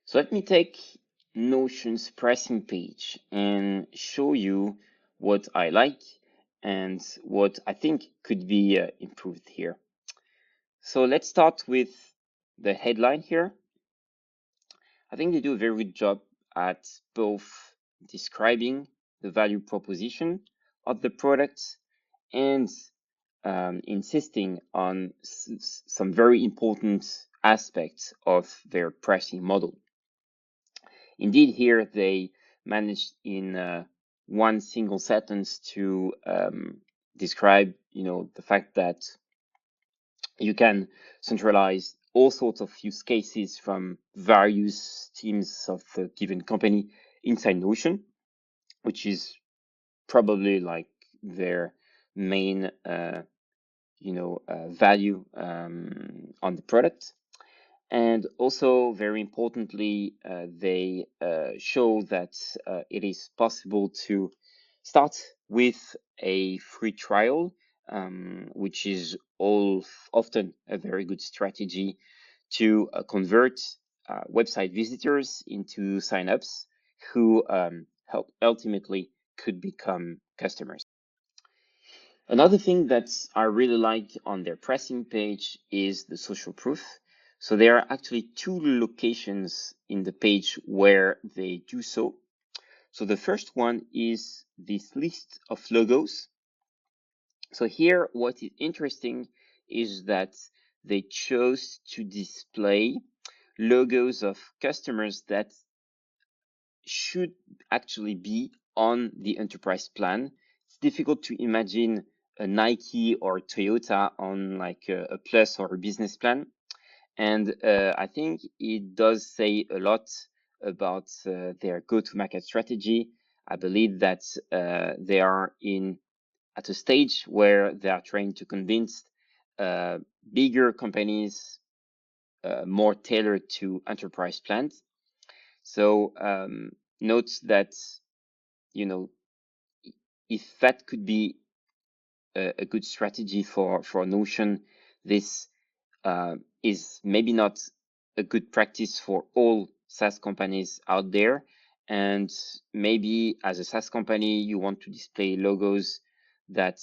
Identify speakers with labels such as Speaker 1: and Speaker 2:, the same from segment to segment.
Speaker 1: So let me take Notion's pricing page and show you what I like and what I think could be improved here. So let's start with the headline here. I think they do a very good job at both describing the value proposition of the product and insisting on some very important aspects of their pricing model. Indeed, here they managed in one single sentence to describe, the fact that you can centralize all sorts of use cases from various teams of a given company inside Notion, which is probably like their main, value on the product. And also, very importantly, they show that it is possible to start with a free trial, which is often a very good strategy to convert website visitors into signups who ultimately could become customers. Another thing that I really like on their pricing page is the social proof. So there are actually two locations in the page where they do so. So the first one is this list of logos. So here, what is interesting is that they chose to display logos of customers that should actually be on the enterprise plan. It's difficult to imagine a Nike or Toyota on like a plus or a business plan. And I think it does say a lot about their go-to-market strategy. I believe that they are at a stage where they are trying to convince bigger companies more tailored to enterprise plans. So note that, if that could be a good strategy for Notion, this is maybe not a good practice for all SaaS companies out there. And maybe as a SaaS company, you want to display logos that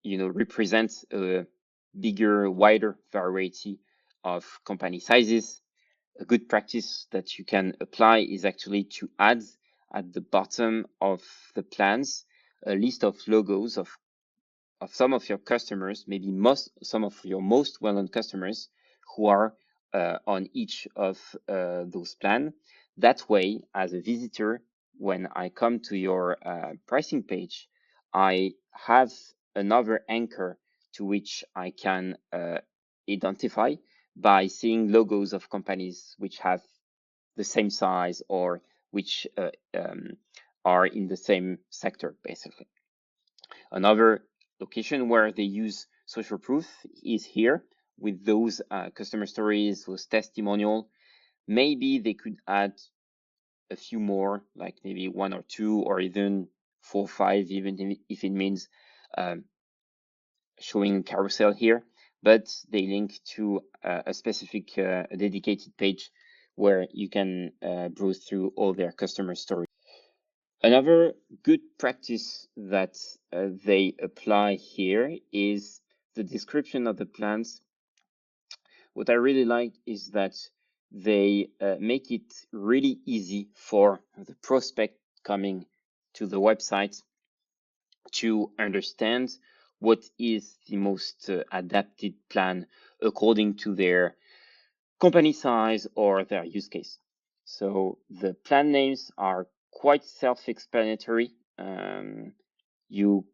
Speaker 1: represent a bigger, wider variety of company sizes. A good practice that you can apply is actually to add at the bottom of the plans a list of logos of some of your customers, maybe some of your most well-known customers who are on each of those plans. That way, as a visitor, when I come to your pricing page, I have another anchor to which I can identify by seeing logos of companies which have the same size or which are in the same sector, basically. Another location where they use social proof is here with those customer stories, those testimonial. Maybe they could add a few more, like maybe one or two, or even 4 or 5, even if it means showing a carousel here. But they link to a specific dedicated page where you can browse through all their customer stories. Another good practice that they apply here is the description of the plans. What I really like is that they make it really easy for the prospect coming to the website to understand what is the most adapted plan according to their company size or their use case. So the plan names are quite self-explanatory. You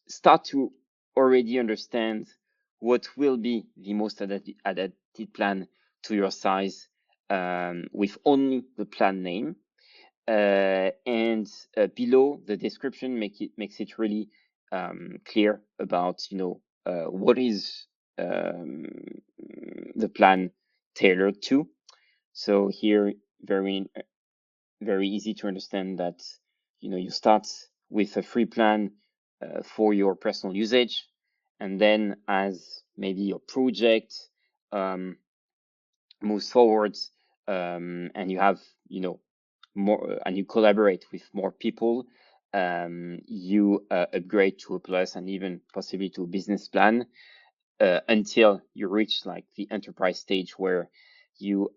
Speaker 1: start to already understand what will be the most adapted plan to your size with only the plan name. And below the description makes it really clear about what is the plan tailored to. So here, very easy to understand that you start with a free plan for your personal usage, and then as maybe your project moves forward, and you have, more, and you collaborate with more people, you upgrade to a plus and even possibly to a business plan, until you reach like the enterprise stage where you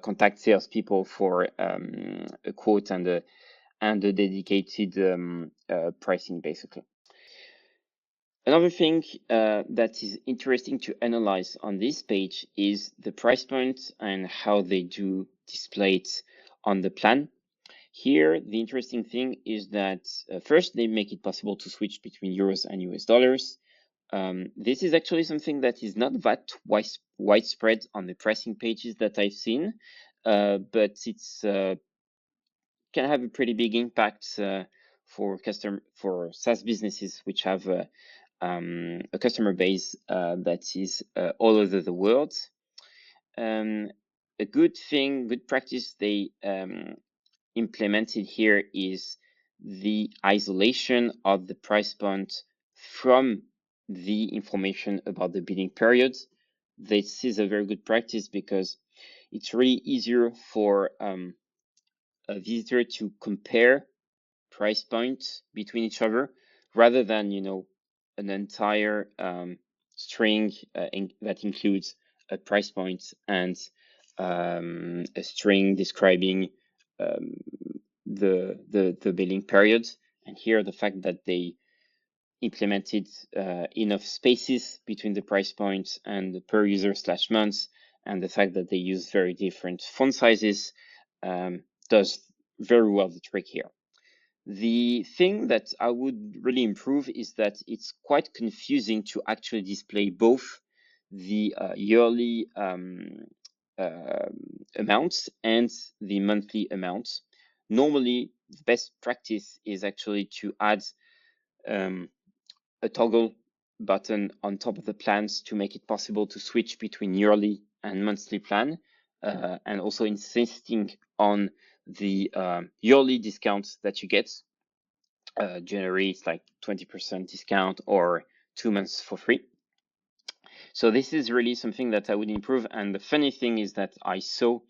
Speaker 1: contact salespeople for a quote and a dedicated pricing, basically. Another thing that is interesting to analyze on this page is the price point and how they do display it on the plan. Here, the interesting thing is that first, they make it possible to switch between euros and US dollars. This is actually something that is not that widespread on the pricing pages that I've seen, but it's can have a pretty big impact for SaaS businesses which have a customer base that is all over the world. A good practice they implemented here is the isolation of the price point from the information about the bidding period. This is a very good practice because it's really easier for a visitor to compare price points between each other rather than, an entire string that includes a price point and a string describing the billing period. And here, the fact that they implemented enough spaces between the price points and the per user / months, and the fact that they use very different font sizes does very well the trick here. The thing that I would really improve is that it's quite confusing to actually display both the yearly amounts and the monthly amounts. Normally, the best practice is actually to add a toggle button on top of the plans to make it possible to switch between yearly and monthly plan, and also insisting on the yearly discounts that you get. January, it's like 20% discount or 2 months for free. So this is really something that I would improve. And the funny thing is that I saw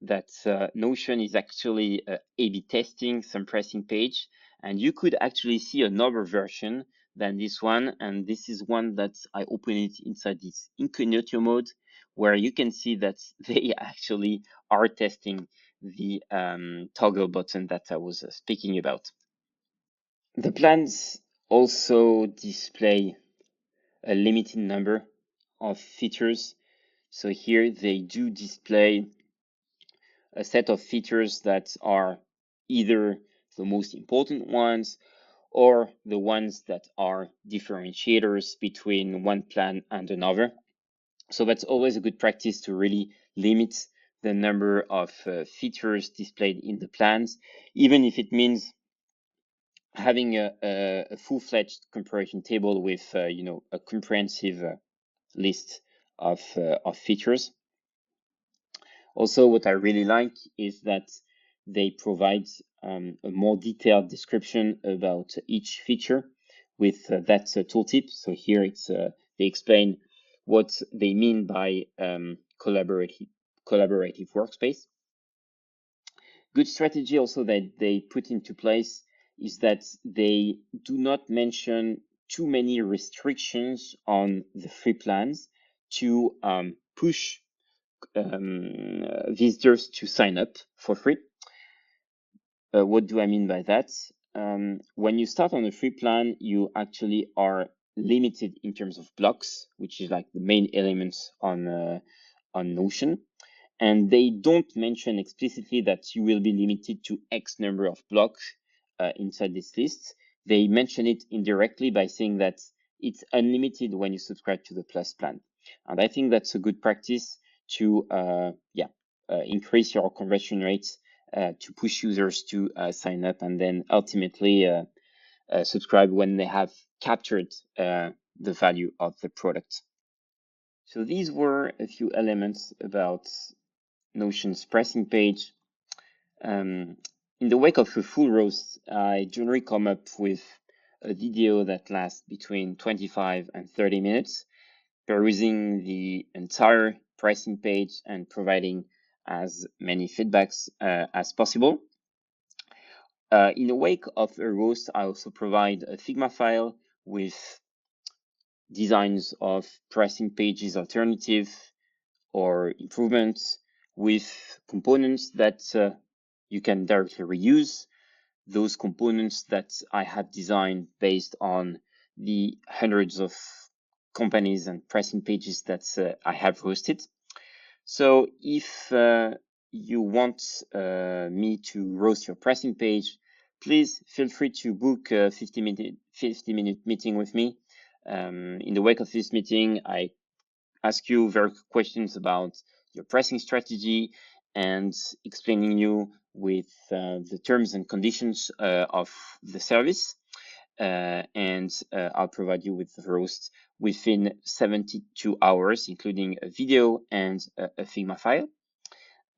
Speaker 1: that Notion is actually A/B testing some pricing page, and you could actually see another version than this one. And this is one that I open it inside this incognito mode, where you can see that they actually are testing the toggle button that I was speaking about. The plans also display a limited number of features. So here they do display a set of features that are either the most important ones or the ones that are differentiators between one plan and another. So that's always a good practice to really limit the number of features displayed in the plans, even if it means having a full-fledged comparison table with a comprehensive list of features. Also, what I really like is that they provide a more detailed description about each feature with that tooltip. So here it's they explain what they mean by collaborative workspace. Good strategy also that they put into place is that they do not mention too many restrictions on the free plans to push visitors to sign up for free. What do I mean by that? When you start on a free plan, you actually are limited in terms of blocks, which is like the main elements on Notion. And they don't mention explicitly that you will be limited to X number of blocks inside this list. They mention it indirectly by saying that it's unlimited when you subscribe to the Plus plan. And I think that's a good practice to increase your conversion rates, to push users to sign up and then ultimately subscribe when they have captured the value of the product. So these were a few elements about Notion's pricing page. In the wake of a full roast, I generally come up with a video that lasts between 25 and 30 minutes. perusing the entire pricing page and providing as many feedbacks as possible. In the wake of a roast, I also provide a Figma file with designs of pricing pages alternative or improvements, with components that you can directly reuse, those components that I have designed based on the hundreds of companies and pricing pages that I have hosted. So if you want me to roast your pricing page, please feel free to book a 50-minute meeting with me. In the wake of this meeting, I ask you very questions about your pricing strategy and explaining you with the terms and conditions of the service. And I'll provide you with the roast within 72 hours, including a video and a Figma file.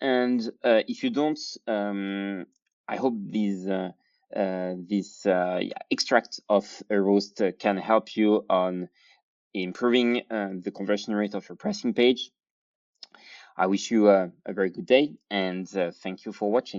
Speaker 1: And if you don't, I hope this extract of a roast can help you on improving the conversion rate of your pricing page. I wish you a very good day, and thank you for watching.